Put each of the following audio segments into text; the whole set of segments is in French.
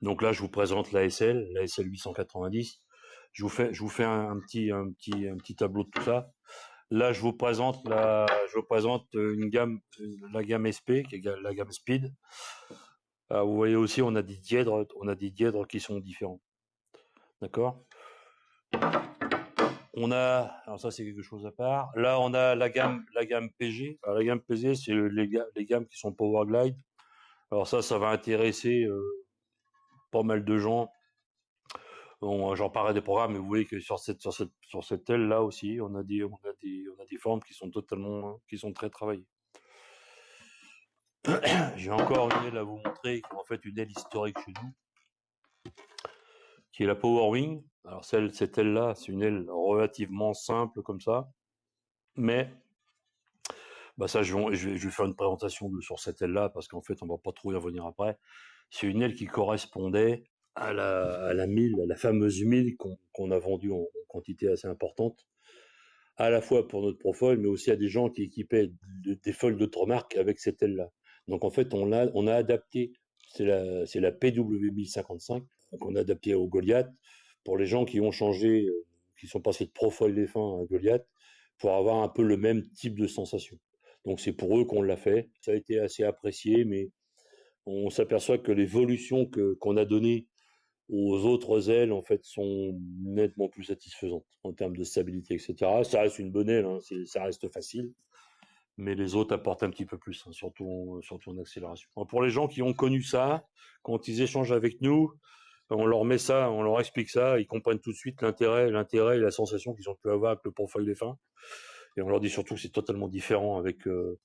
Donc là, je vous présente la SL 890. Je vous fais un petit tableau de tout ça. Là, je vous présente la gamme SP, qui est la gamme Speed. Vous voyez aussi, on a des dièdres qui sont différents. D'accord? Alors ça c'est quelque chose à part. Là, on a la gamme PG. Alors, la gamme PG, c'est les gammes qui sont Powerglide. Alors ça va intéresser pas mal de gens. Bon, j'en parlerai des programmes, mais vous voyez que sur cette aile là aussi, on a des formes qui sont très travaillées. J'ai encore une aile à vous montrer, qui est en fait une aile historique chez nous, qui est la Power Wing. Alors cette aile là, c'est une aile relativement simple comme ça, mais ça, je vais faire une présentation sur cette aile là, parce qu'en fait, on va pas trop y revenir après. C'est une aile qui correspondait à la 1000, à la fameuse 1000 qu'on a vendue en quantité assez importante, à la fois pour notre profile, mais aussi à des gens qui équipaient des foils d'autres marques avec cette aile-là. Donc en fait, on a adapté, c'est la PW 1055, donc on a adapté au Goliath, pour les gens qui ont changé, qui sont passés de profile des fins à Goliath, pour avoir un peu le même type de sensation. Donc c'est pour eux qu'on l'a fait. Ça a été assez apprécié, mais on s'aperçoit que l'évolution qu'on a donnée aux autres ailes, en fait, sont nettement plus satisfaisantes en termes de stabilité, etc. Ça reste une bonne aile, hein, ça reste facile, mais les autres apportent un petit peu plus, hein, surtout en accélération. Alors, pour les gens qui ont connu ça, quand ils échangent avec nous, on leur met ça, on leur explique ça, ils comprennent tout de suite l'intérêt et la sensation qu'ils ont pu avoir avec le profil des fins. Et on leur dit surtout que c'est totalement différent avec le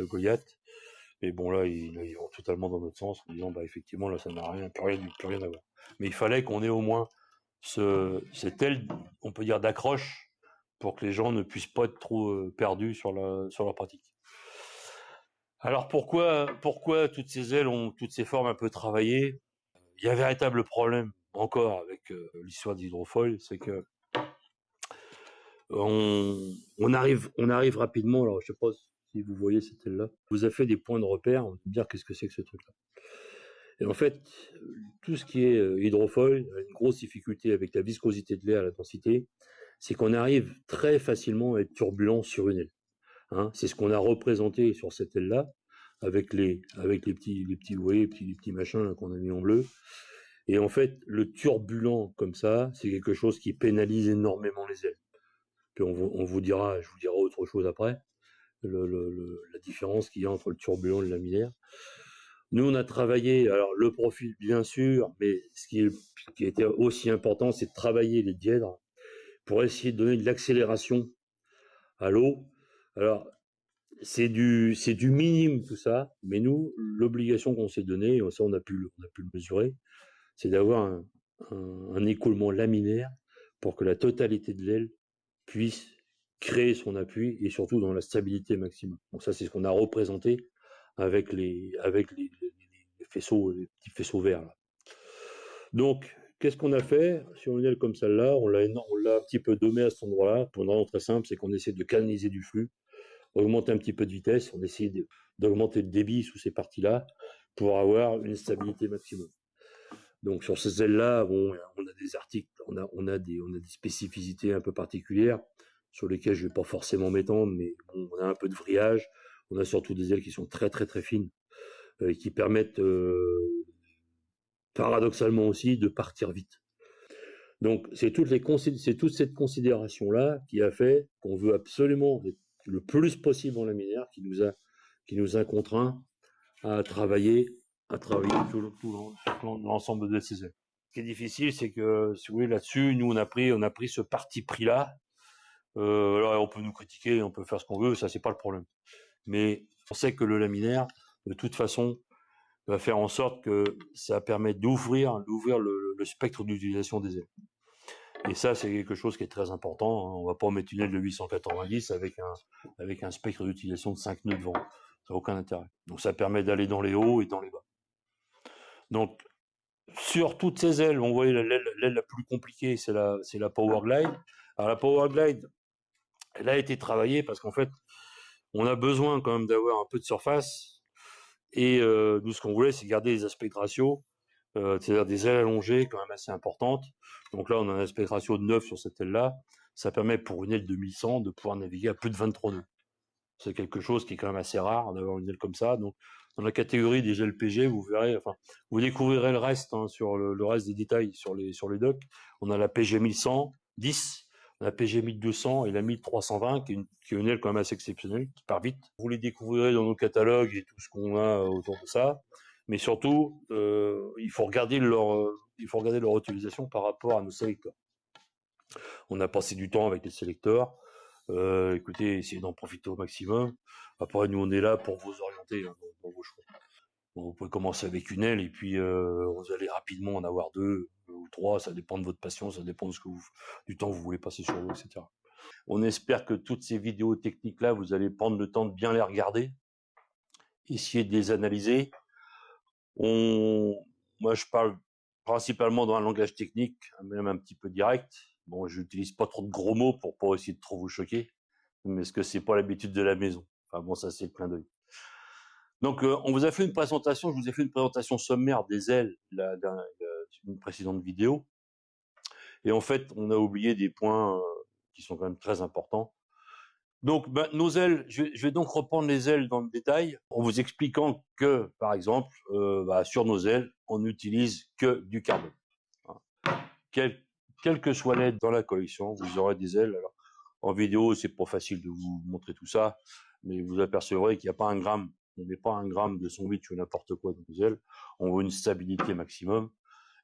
Goliath. Et bon, là, ils vont totalement dans notre sens, en disant, effectivement, là, ça n'a plus rien à voir. Mais il fallait qu'on ait au moins cette aile, on peut dire, d'accroche, pour que les gens ne puissent pas être trop perdus sur leur pratique. Alors, pourquoi toutes ces ailes ont toutes ces formes un peu travaillées? Il y a un véritable problème, encore, avec l'histoire d'Hydrofoil, c'est que on arrive rapidement. Alors, je sais pas si vous voyez cette aile-là. Vous avez fait des points de repère, on va dire qu'est-ce que c'est que ce truc-là. Et en fait, tout ce qui est hydrofoil a une grosse difficulté avec la viscosité de l'air, la densité, c'est qu'on arrive très facilement à être turbulent sur une aile. Hein, c'est ce qu'on a représenté sur cette aile-là, avec les petits, vous voyez, les petits machins là, qu'on a mis en bleu. Et en fait, le turbulent comme ça, c'est quelque chose qui pénalise énormément les ailes. Puis je vous dirai autre chose après, la différence qu'il y a entre le turbulent et le laminaire. Nous, on a travaillé, alors le profil bien sûr, mais ce qui était aussi important, c'est de travailler les dièdres pour essayer de donner de l'accélération à l'eau. Alors, c'est du minime tout ça, mais nous, l'obligation qu'on s'est donnée, et ça on a pu le mesurer, c'est d'avoir un écoulement laminaire pour que la totalité de l'aile puisse créer son appui et surtout dans la stabilité maximum. Donc ça, c'est ce qu'on a représenté avec les faisceaux, les petits faisceaux verts là. Donc, qu'est-ce qu'on a fait sur une aile comme celle-là? On l'a un petit peu domé à cet endroit-là. Pour une raison très simple, c'est qu'on essaie de canaliser du flux, augmenter un petit peu de vitesse, on essaie d'augmenter le débit sous ces parties-là pour avoir une stabilité maximum. Donc sur ces ailes-là, bon, on a des articles, on a des spécificités un peu particulières sur lesquelles je vais pas forcément m'étendre, mais bon, on a un peu de vrillage. On a surtout des ailes qui sont très très très fines, qui permettent paradoxalement aussi de partir vite. Donc c'est toute cette considération-là qui a fait qu'on veut absolument être le plus possible en laminaire, qui nous a contraints à travailler tout l'ensemble de ces ailes. Ce qui est difficile, c'est que, si vous voulez, là-dessus, nous, on a pris ce parti pris-là. Alors, on peut nous critiquer, on peut faire ce qu'on veut, ça, c'est pas le problème. Mais on sait que le laminaire, de toute façon, va faire en sorte que ça permet d'ouvrir le spectre d'utilisation des ailes. Et ça, c'est quelque chose qui est très important. On va pas mettre une aile de 890 avec un spectre d'utilisation de 5 nœuds de vent. Ça n'a aucun intérêt. Donc, ça permet d'aller dans les hauts et dans les bas. Donc, sur toutes ces ailes, on voit l'aile la plus compliquée, c'est la Powerglide. Alors, la Powerglide, elle a été travaillée parce qu'en fait, on a besoin quand même d'avoir un peu de surface. Et nous, ce qu'on voulait, c'est garder les aspects de ratio c'est-à-dire des ailes allongées quand même assez importantes. Donc là, on a un aspect ratio de 9 sur cette aile-là. Ça permet pour une aile de 1100 de pouvoir naviguer à plus de 23 nœuds. C'est quelque chose qui est quand même assez rare d'avoir une aile comme ça. Donc, dans la catégorie des ailes PG, vous verrez, enfin, vous découvrirez le reste sur le reste des détails sur les docks. On a la PG 1110, la PG 1200 et la 1320, qui est une aile quand même assez exceptionnelle, qui part vite. Vous les découvrirez dans nos catalogues et tout ce qu'on a autour de ça. Mais surtout, il faut regarder leur utilisation par rapport à nos sélecteurs. On a passé du temps avec les sélecteurs. Écoutez, essayez d'en profiter au maximum. Après, nous, on est là pour vous orienter dans vos choix. Bon, vous pouvez commencer avec une aile et puis vous allez rapidement en avoir deux ou trois. Ça dépend de votre passion, ça dépend de du temps que vous voulez passer sur l'eau, etc. On espère que toutes ces vidéos techniques-là, vous allez prendre le temps de bien les regarder, essayer de les analyser. Moi, je parle principalement dans un langage technique, même un petit peu direct. Bon, j'utilise pas trop de gros mots pour pas essayer de trop vous choquer, mais est-ce que c'est pas l'habitude de la maison? Enfin bon, ça c'est le clin d'œil. Donc, on vous a fait une présentation, je vous ai fait une présentation sommaire des ailes d'une précédente vidéo, et en fait, on a oublié des points qui sont quand même très importants. Donc, nos ailes, je vais donc reprendre les ailes dans le détail en vous expliquant que, par exemple, sur nos ailes, on n'utilise que du carbone. Quelle que soit l'aile dans la collection, vous aurez des ailes. Alors, en vidéo, c'est pas facile de vous montrer tout ça, mais vous apercevrez qu'il n'y a pas un gramme, on met pas un gramme de sandwich ou n'importe quoi dans nos ailes. On veut une stabilité maximum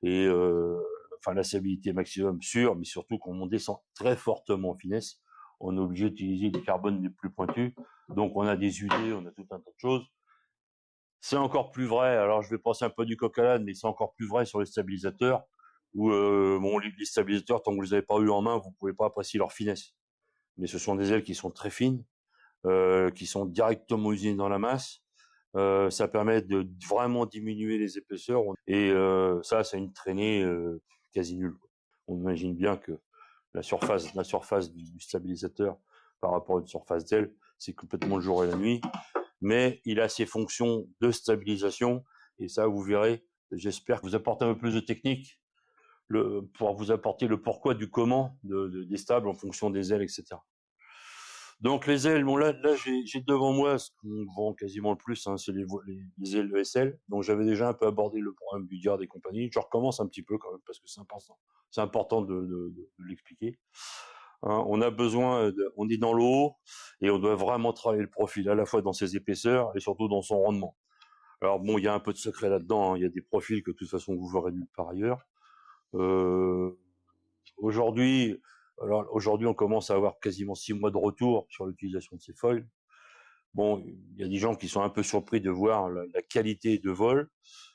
et la stabilité maximum sûre, mais surtout quand on descend très fortement en finesse, on est obligé d'utiliser des carbones les plus pointus. Donc on a des UD, on a tout un tas de choses. C'est encore plus vrai, alors je vais passer un peu du coq à l'âne, mais c'est encore plus vrai sur les stabilisateurs, où les stabilisateurs, tant que vous les avez pas eu en main, vous pouvez pas apprécier leur finesse. Mais ce sont des ailes qui sont très fines, qui sont directement usinées dans la masse. Ça permet de vraiment diminuer les épaisseurs, et ça, c'est une traînée quasi nulle. On imagine bien que la surface du stabilisateur par rapport à une surface d'aile, c'est complètement le jour et la nuit. Mais il a ses fonctions de stabilisation, et ça, vous verrez, j'espère que vous apportez un peu plus de technique, pour vous apporter le pourquoi du comment des stables en fonction des ailes, etc. Donc les ailes, bon là j'ai devant moi ce qu'on vend quasiment le plus, hein, c'est les ailes ESL. Donc j'avais déjà un peu abordé le problème du diard et compagnie. Je recommence un petit peu quand même parce que c'est important. C'est important de l'expliquer. Hein, on a besoin, on est dans l'eau et on doit vraiment travailler le profil à la fois dans ses épaisseurs et surtout dans son rendement. Alors bon, il y a un peu de secret là-dedans. Hein. Il y a des profils que de toute façon vous verrez nulle part ailleurs. Euh, Aujourd'hui, aujourd'hui, on commence à avoir quasiment 6 mois de retour sur l'utilisation de ces foils. Bon, il y a des gens qui sont un peu surpris de voir la qualité de vol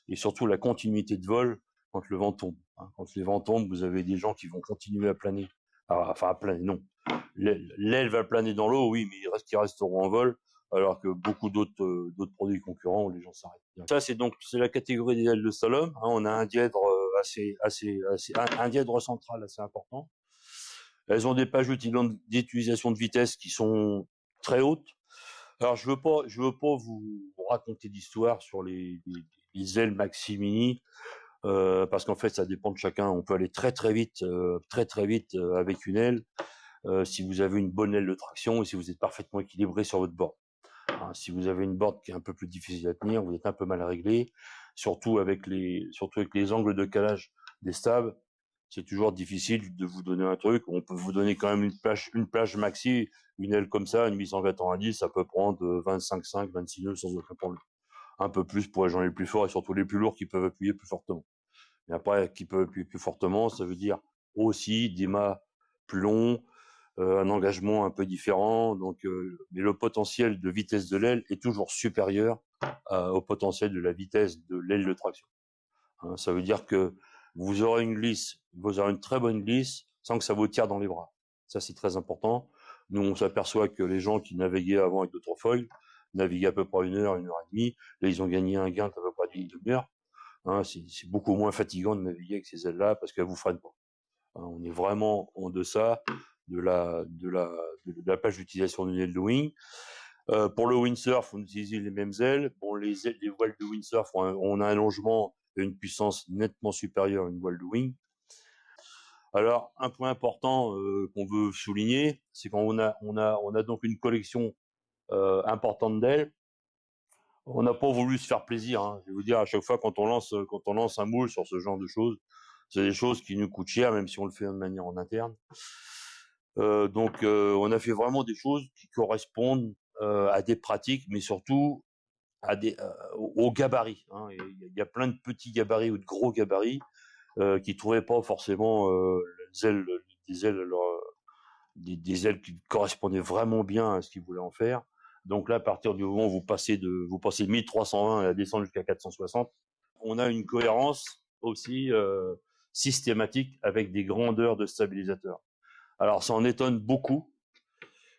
et surtout la continuité de vol quand le vent tombe. Hein. Quand les vents tombent, vous avez des gens qui vont continuer à planer. Enfin, à planer, non. L'aile va planer dans l'eau, oui, mais ils resteront en vol, alors que beaucoup d'autres produits concurrents, les gens s'arrêtent. Ça, c'est la catégorie des ailes de slalom. Hein. On a un dièdre un dièdre central assez important. Elles ont des pages d'utilisation de vitesse qui sont très hautes. Alors, je veux pas vous raconter d'histoire sur les ailes Maxi Mini, parce qu'en fait, ça dépend de chacun. On peut aller très vite, avec une aile, si vous avez une bonne aile de traction et si vous êtes parfaitement équilibré sur votre board. Hein, si vous avez une board qui est un peu plus difficile à tenir, vous êtes un peu mal réglé, surtout avec les angles de calage des stabs. C'est toujours difficile de vous donner un truc. On peut vous donner quand même une plage maxi, une aile comme ça, une 890, ça peut prendre 25,5, 26 nœuds sans aucun problème. Un peu plus pour les gens les plus forts et surtout les plus lourds qui peuvent appuyer plus fortement. Et après, qui peuvent appuyer plus fortement, ça veut dire aussi des mâts plus longs, un engagement un peu différent. Donc, mais le potentiel de vitesse de l'aile est toujours supérieur au potentiel de la vitesse de l'aile de traction. Hein, ça veut dire que vous aurez une très bonne glisse sans que ça vous tire dans les bras. Ça, c'est très important. Nous, on s'aperçoit que les gens qui naviguaient avant avec d'autres foils naviguaient à peu près 1 heure, 1 heure et demie. Là, ils ont gagné un gain d'à peu près d'une demi-heure. Hein, c'est beaucoup moins fatigant de naviguer avec ces ailes-là parce qu'elles vous freinent pas. Hein, on est vraiment en deçà de la page d'utilisation d'une aile de wing. Pour le windsurf, on utilise les mêmes ailes. Bon, les voiles de windsurf ont un allongement et une puissance nettement supérieure à une voile de wing. Alors, un point important qu'on veut souligner, c'est qu'on a donc une collection importante d'ailes. On n'a pas voulu se faire plaisir, hein. Je vais vous dire, à chaque fois quand on lance un moule sur ce genre de choses, c'est des choses qui nous coûtent cher, même si on le fait de manière en interne. Donc, on a fait vraiment des choses qui correspondent à des pratiques, mais surtout aux gabarits, hein. Il y a plein de petits gabarits ou de gros gabarits qui trouvaient pas forcément les ailes, des ailes, des ailes qui correspondaient vraiment bien à ce qu'ils voulaient en faire. Donc là, à partir du moment où vous passez de 1320 à descendre jusqu'à 460, on a une cohérence aussi systématique avec des grandeurs de stabilisateurs. Alors ça en étonne beaucoup,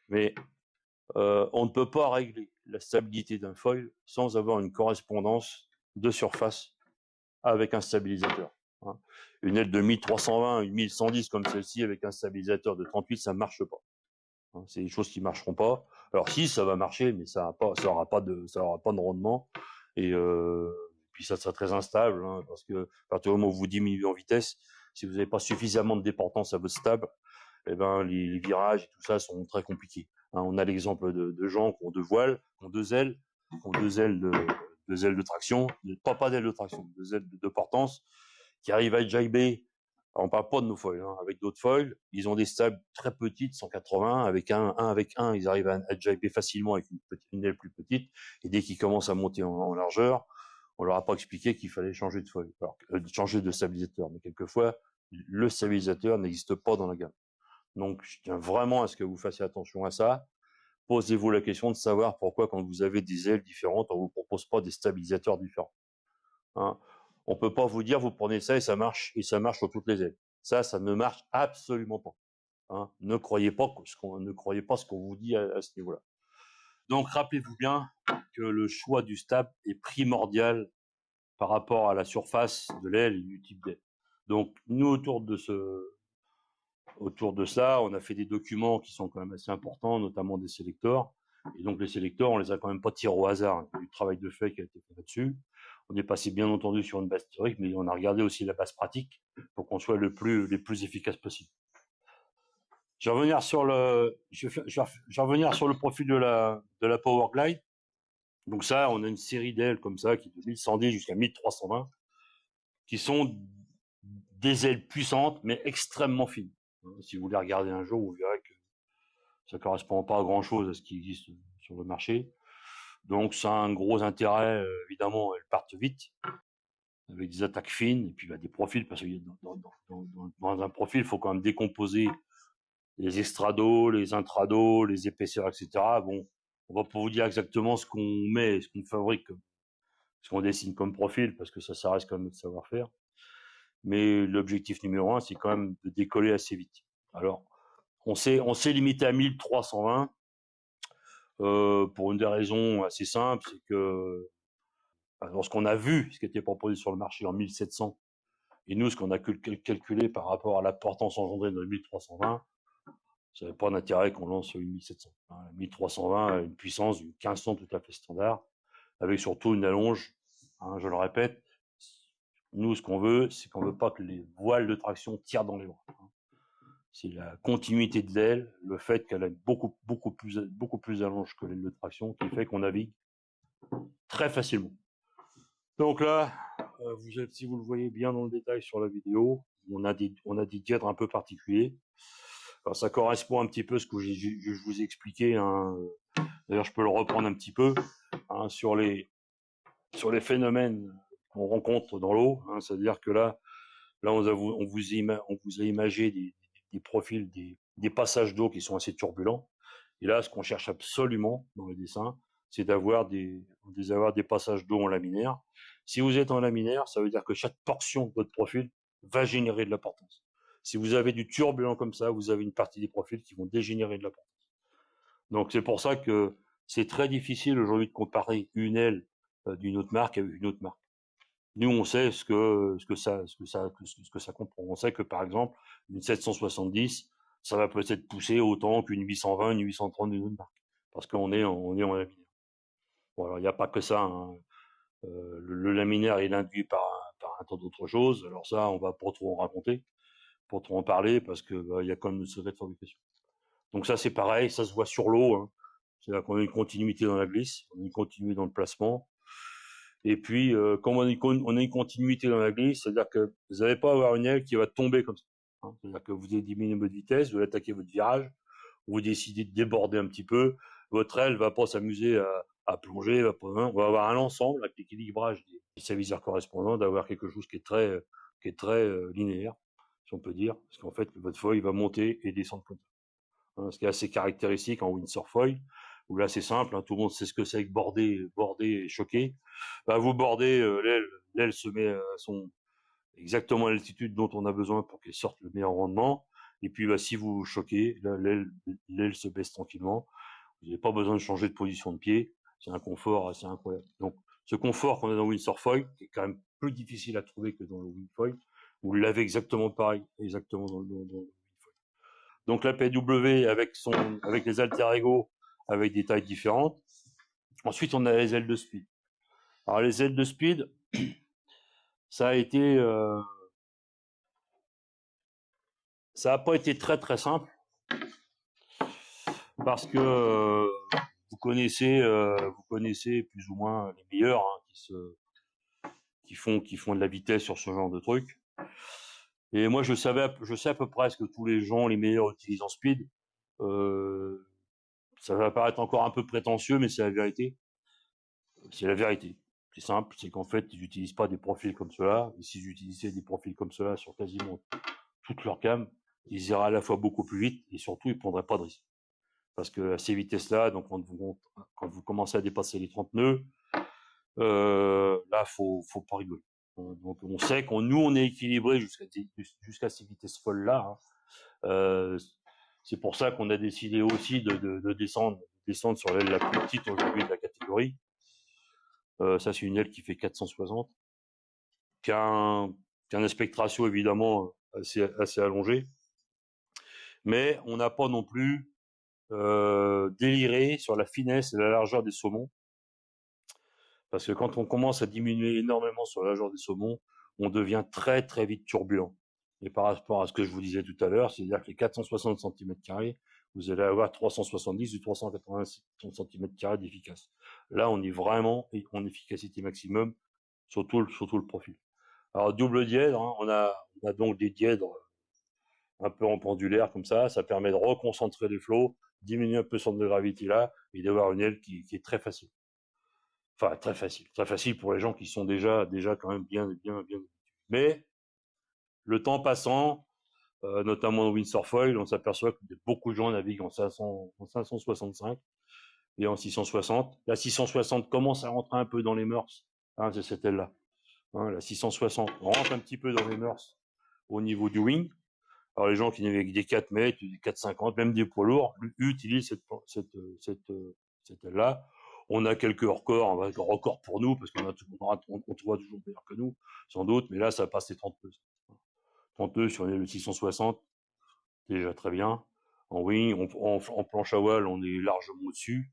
mais on ne peut pas régler la stabilité d'un foil sans avoir une correspondance de surface avec un stabilisateur, hein. Une aile de 1320, une 1110 comme celle-ci avec un stabilisateur de 38, ça ne marche pas, hein. C'est des choses qui ne marcheront pas. Alors si, ça va marcher, mais ça aura pas de rendement. Et puis ça sera très instable, hein, parce que à partir du moment où vous diminuez en vitesse, si vous n'avez pas suffisamment de déportance à votre stable, eh ben, les virages et tout ça sont très compliqués, hein. On a l'exemple de gens qui ont deux voiles, qui ont deux ailes, deux ailes de traction, pas d'ailes de traction, deux ailes de portance, qui arrivent à jiber. On parle pas de nos foils, hein, avec d'autres foils, ils ont des stables très petites, 180, avec un avec un, ils arrivent à jiber facilement avec une aile plus petite, et dès qu'ils commencent à monter en largeur, on leur a pas expliqué qu'il fallait changer de foil, alors, changer de stabilisateur, mais quelquefois, le stabilisateur n'existe pas dans la gamme. Donc, je tiens vraiment à ce que vous fassiez attention à ça. Posez-vous la question de savoir pourquoi, quand vous avez des ailes différentes, on vous propose pas des stabilisateurs différents, hein. On peut pas vous dire, vous prenez ça et ça marche sur toutes les ailes. Ça ne marche absolument pas, hein. Ne croyez pas ce qu'on vous dit à ce niveau-là. Donc, rappelez-vous bien que le choix du stab est primordial par rapport à la surface de l'aile et du type d'aile. Donc, nous, autour de ça, on a fait des documents qui sont quand même assez importants, notamment des sélecteurs. Et donc les sélecteurs, on les a quand même pas tirés au hasard. Il y a eu du travail de fait qui a été fait là-dessus. On est passé bien entendu sur une base théorique, mais on a regardé aussi la base pratique pour qu'on soit les plus efficaces possible. Je vais revenir sur le profil de la Power Glide. Donc ça, on a une série d'ailes comme ça qui est de 1110 jusqu'à 1320, qui sont des ailes puissantes mais extrêmement fines. Si vous les regardez un jour, vous verrez que ça correspond pas à grand chose à ce qui existe sur le marché. Donc ça a un gros intérêt, évidemment, elles partent vite, avec des attaques fines, et puis des profils, parce que dans un profil, il faut quand même décomposer les estrados, les intrados, les épaisseurs, etc. Bon, on va pas vous dire exactement ce qu'on met, ce qu'on fabrique, ce qu'on dessine comme profil, parce que ça reste quand même notre savoir-faire. Mais l'objectif numéro un, c'est quand même de décoller assez vite. Alors, on s'est limité à 1320 pour une des raisons assez simples, c'est que lorsqu'on a vu ce qui était proposé sur le marché en 1700, et nous, ce qu'on a calculé par rapport à la portance engendrée dans le 1320, ça n'avait pas d'intérêt qu'on lance une 1700. 1320 a une puissance d'une 1500 tout à fait standard, avec surtout une allonge, hein, je le répète, nous, ce qu'on veut, c'est qu'on veut pas que les voiles de traction tirent dans les bras, hein. C'est la continuité de l'aile, le fait qu'elle ait beaucoup plus d'allonge que l'aile de traction, qui fait qu'on navigue très facilement. Donc là, si vous le voyez bien dans le détail sur la vidéo, on a des dièdres un peu particuliers. Alors ça correspond un petit peu à ce que je vous ai expliqué, hein. D'ailleurs, je peux le reprendre un petit peu, hein, sur les phénomènes qu'on rencontre dans l'eau, hein. C'est-à-dire que là, on vous a imagé des profils, des passages d'eau qui sont assez turbulents. Et là, ce qu'on cherche absolument dans les dessins, c'est d'avoir des passages d'eau en laminaire. Si vous êtes en laminaire, ça veut dire que chaque portion de votre profil va générer de la portance. Si vous avez du turbulent comme ça, vous avez une partie des profils qui vont dégénérer de la portance. Donc c'est pour ça que c'est très difficile aujourd'hui de comparer une aile d'une autre marque avec une autre marque. Nous, on sait ce que ça comprend. On sait que, par exemple, une 770, ça va peut-être pousser autant qu'une 820, une 830 d'une autre marque. Parce qu'on est en laminaire. Bon, alors, il n'y a pas que ça, hein. Le laminaire est induit par un tas d'autres choses. Alors ça, on va pas trop en raconter, pas trop en parler, parce que il y a quand même le secret de fabrication. Donc ça, c'est pareil, ça se voit sur l'eau, hein. C'est-à-dire qu'on a une continuité dans la glisse, on a une continuité dans le placement. Et puis, comme on a une continuité dans la glisse, c'est-à-dire que vous n'allez pas avoir une aile qui va tomber comme ça, hein. C'est-à-dire que vous avez diminué votre vitesse, vous attaquez votre virage, vous décidez de déborder un petit peu, votre aile va pas s'amuser à plonger, on va avoir un ensemble avec l'équilibrage des saviseurs correspondants, d'avoir quelque chose qui est très linéaire, si on peut dire, parce qu'en fait, votre feuille va monter et descendre comme ça, hein, ce qui est assez caractéristique en windsurf foil, où là c'est simple, hein, tout le monde sait ce que c'est que border et choquer. Bah, vous bordez, l'aile se met à son exactement à l'altitude dont on a besoin pour qu'elle sorte le meilleur rendement. Et puis, bah, si vous choquez, l'aile se baisse tranquillement. Vous n'avez pas besoin de changer de position de pied. C'est un confort assez incroyable. Donc, ce confort qu'on a dans le windsurf foil, qui est quand même plus difficile à trouver que dans le wingfoil, vous l'avez exactement pareil, exactement dans le wingfoil. Donc, la PW avec les alter ego, avec des tailles différentes. Ensuite, on a les ailes de speed. Alors, les ailes de speed, ça a été, ça n'a pas été très très simple, parce que vous connaissez plus ou moins les meilleurs, hein, qui font de la vitesse sur ce genre de truc. Et moi, je sais à peu près ce que tous les gens, les meilleurs, utilisent en speed. Euh, Ça va paraître encore un peu prétentieux, mais c'est la vérité. C'est la vérité. C'est simple, c'est qu'en fait, ils n'utilisent pas des profils comme cela. Et s'ils utilisaient des profils comme cela sur quasiment toute leur gamme, ils iraient à la fois beaucoup plus vite et surtout, ils prendraient pas de risque. Parce que à ces vitesses-là, donc quand vous commencez à dépasser les 30 nœuds, là, faut pas rigoler. Donc on sait qu'on nous on est équilibré jusqu'à ces vitesses folles là, hein. Euh, c'est pour ça qu'on a décidé aussi de descendre sur l'aile la plus petite aujourd'hui de la catégorie. Ça c'est une aile qui fait 460, qui a un aspect ratio évidemment assez allongé, mais on n'a pas non plus déliré sur la finesse et la largeur des saumons. Parce que quand on commence à diminuer énormément sur la largeur des saumons, on devient très très vite turbulent. Et par rapport à ce que je vous disais tout à l'heure, c'est-à-dire que les 460 cm², vous allez avoir 370 ou 380 cm² d'efficace. Là, on est vraiment en efficacité maximum sur tout le profil. Alors, double dièdre, hein, on a donc des dièdres un peu en pendulaire comme ça permet de reconcentrer les flots, diminuer un peu son centre de gravité là, et d'avoir une aile qui est très facile. Enfin, très facile pour les gens qui sont déjà quand même bien. Mais le temps passant, notamment dans windsurf foil, on s'aperçoit que beaucoup de gens naviguent en 565 et en 660. La 660 commence à rentrer un peu dans les mœurs, hein, c'est cette aile-là. Hein, la 660 rentre un petit peu dans les mœurs au niveau du wing. Alors les gens qui naviguent avec des 4 mètres, des 4,50, même des poids lourds, utilisent cette aile-là. On a quelques records, records pour nous, parce on trouve toujours meilleur que nous, sans doute, mais là, ça passe les 30 nœuds. 30 nœuds sur le 660, déjà très bien. En wing, en planche à voile, on est largement au-dessus,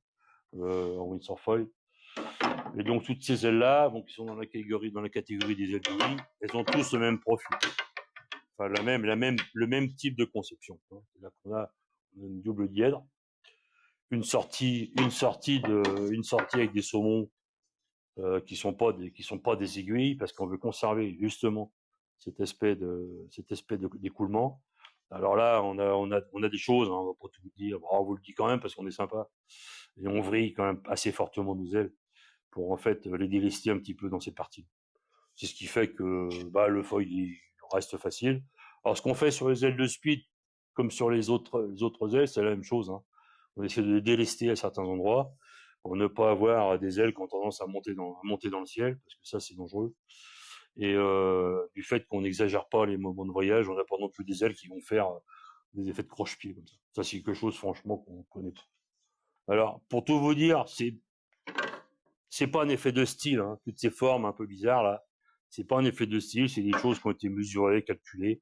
en windsurf foil. Et donc, toutes ces ailes-là, qui sont dans la catégorie des ailes de wing, elles ont tous le même profil. Enfin, le même type de conception. C'est-à-dire qu'on a une double dièdre, une sortie avec des saumons qui sont pas des aiguilles, parce qu'on veut conserver justement cet aspect d'écoulement. Alors là, on a des choses, hein, on va pas tout vous dire, on vous le dit quand même parce qu'on est sympa, et on vrille quand même assez fortement nos ailes pour en fait les délester un petit peu dans ces parties. C'est ce qui fait que le foil il reste facile. Alors ce qu'on fait sur les ailes de speed, comme sur les autres ailes, c'est la même chose, hein. On essaie de les délester à certains endroits pour ne pas avoir des ailes qui ont tendance à monter dans le ciel, parce que ça c'est dangereux. Et du fait qu'on n'exagère pas les moments de voyage, on n'a pas non plus des ailes qui vont faire des effets de croche-pied comme ça. Ça c'est quelque chose franchement qu'on connaît pas. Alors pour tout vous dire, c'est pas un effet de style, hein, toutes ces formes un peu bizarres là. C'est pas un effet de style, c'est des choses qui ont été mesurées, calculées.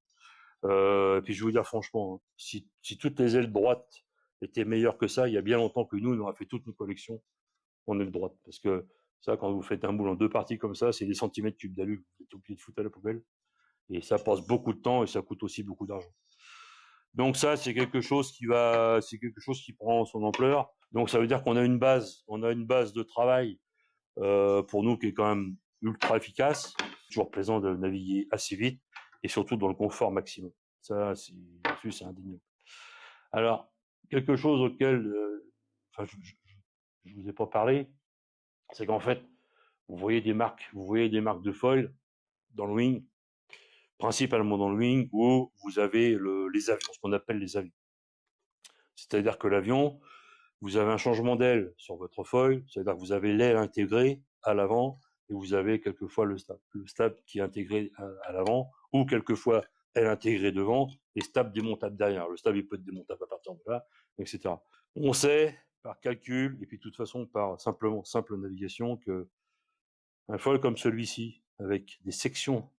Et puis je vais vous dire franchement, hein, si toutes les ailes droites étaient meilleures que ça, il y a bien longtemps que nous, on aurait fait toute une collection en aile droite. Parce que Ça, quand vous faites un moule en 2 parties comme ça, c'est des centimètres cubes d'alu que vous êtes obligé de foutre à la poubelle. Et ça passe beaucoup de temps et ça coûte aussi beaucoup d'argent. Donc ça, c'est quelque chose qui prend son ampleur. Donc ça veut dire qu'on a une base de travail pour nous qui est quand même ultra efficace. Toujours plaisant de naviguer assez vite et surtout dans le confort maximum. Ça, c'est indéniable. Alors, quelque chose auquel, enfin, je vous ai pas parlé, c'est qu'en fait, vous voyez des marques de foil dans le wing, principalement dans le wing, où vous avez les avions, ce qu'on appelle les avions. C'est-à-dire que l'avion, vous avez un changement d'aile sur votre foil, c'est-à-dire que vous avez l'aile intégrée à l'avant et vous avez quelquefois le stab. Le stab qui est intégré à l'avant ou quelquefois aile intégrée devant et stab démontable derrière. Le stab, il peut être démontable à partir de là, etc. On sait par calcul et puis de toute façon par simple navigation que un foil comme celui-ci, avec des sections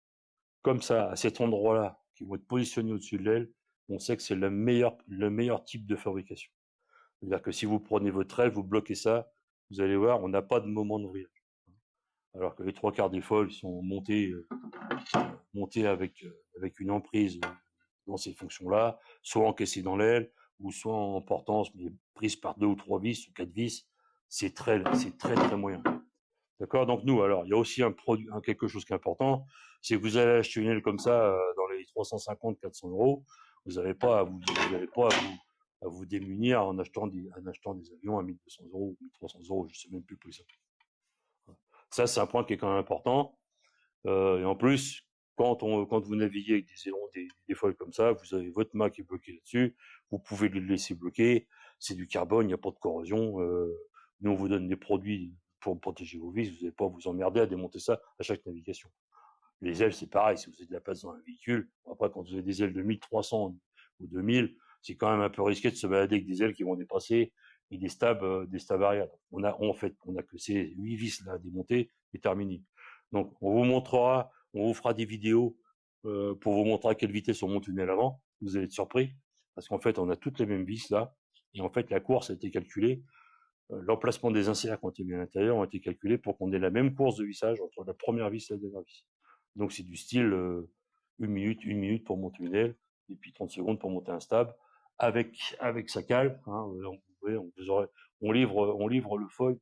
comme ça, à cet endroit-là, qui vont être positionnées au-dessus de l'aile, on sait que c'est le meilleur type de fabrication. C'est-à-dire que si vous prenez votre aile, vous bloquez ça, vous allez voir, on n'a pas de moment de vrillage. Alors que les 3 quarts des foils sont montés avec une emprise dans ces fonctions-là, soit encaissées dans l'aile, ou soit en portance, mais prise par 2 ou 3 vis ou 4 vis, c'est très très moyen. D'accord. Donc nous, alors il y a aussi quelque chose qui est important, c'est que vous allez acheter une aile comme ça dans les 350-400 euros, vous n'avez pas à vous démunir en achetant des avions à 1200 euros, 1300 euros, je sais même plus plus ça. Ça, c'est un point qui est quand même important. Et en plus, quand vous naviguez avec des ailerons, des foils comme ça, vous avez votre mât qui est bloqué là-dessus, vous pouvez le laisser bloquer, c'est du carbone, il n'y a pas de corrosion. Nous, on vous donne des produits pour protéger vos vis, vous n'allez pas vous emmerder à démonter ça à chaque navigation. Les ailes, c'est pareil, si vous avez de la place dans un véhicule, après, quand vous avez des ailes de 1300 ou 2000, c'est quand même un peu risqué de se balader avec des ailes qui vont dépasser et des stabs arrière. On a que ces 8 vis là à démonter et terminé. Donc, on vous fera des vidéos pour vous montrer à quelle vitesse on monte une aile avant. Vous allez être surpris parce qu'en fait, on a toutes les mêmes vis là. Et en fait, la course a été calculée. L'emplacement des inserts qui ont été mis à l'intérieur ont été calculés pour qu'on ait la même course de vissage entre la première vis et la dernière vis. Donc c'est du style 1 minute pour monter une aile, et puis 30 secondes pour monter un stab, avec sa cale. Hein, on livre le foil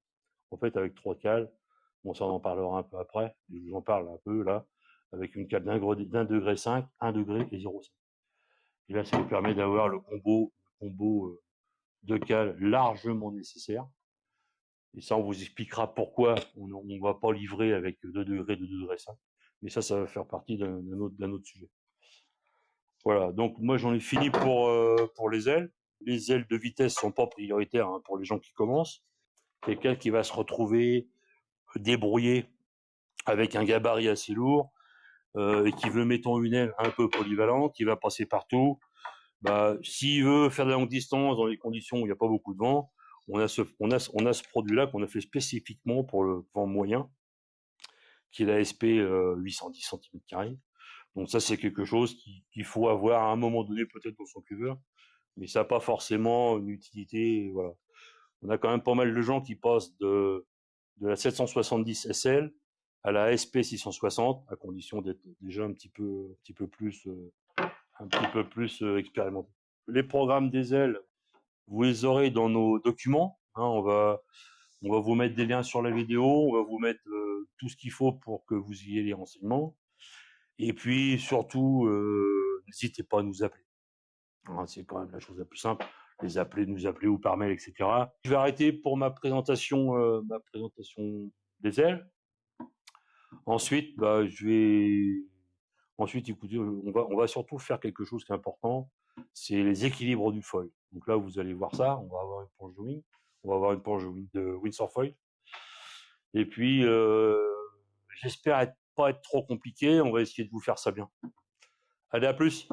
en fait avec 3 cales. Bon, ça on en parlera un peu après, je vous en parle un peu là, avec une cale d'un degré 5, 1 degré et 0,5. Et là, ça vous permet d'avoir le combo de cales largement nécessaire. Et ça, on vous expliquera pourquoi on ne va pas livrer avec 2 degrés, 2 degrés 5. Mais ça va faire partie d'un autre sujet. Voilà, donc moi j'en ai fini pour les ailes. Les ailes de vitesse sont pas prioritaires hein, pour les gens qui commencent. Quelqu'un qui va se retrouver débrouillé avec un gabarit assez lourd et qui veut, mettons, une aile un peu polyvalente, qui va passer partout. Bah, s'il veut faire de la longue distance dans les conditions où il n'y a pas beaucoup de vent, on a ce produit-là qu'on a fait spécifiquement pour le vent moyen, qui est la SP 810 cm². Donc ça, c'est quelque chose qu'il faut avoir à un moment donné peut-être dans son cuveur, mais ça n'a pas forcément une utilité. Voilà. On a quand même pas mal de gens qui passent de la 770 SL à la SP 660, à condition d'être déjà un petit peu plus expérimenté. Les programmes des ailes, vous les aurez dans nos documents. Hein, on va vous mettre des liens sur la vidéo, on va vous mettre tout ce qu'il faut pour que vous ayez les renseignements. Et puis surtout, n'hésitez pas à nous appeler. Hein, c'est quand même la chose la plus simple. Nous appeler ou par mail, etc. Je vais arrêter pour ma présentation des ailes. Ensuite, écoutez, on va surtout faire quelque chose qui est important, c'est les équilibres du foil. Donc là, vous allez voir ça. On va avoir une planche de wing, on va avoir une planche de Windsor foil. Et puis, j'espère pas être trop compliqué. On va essayer de vous faire ça bien. Allez, à plus.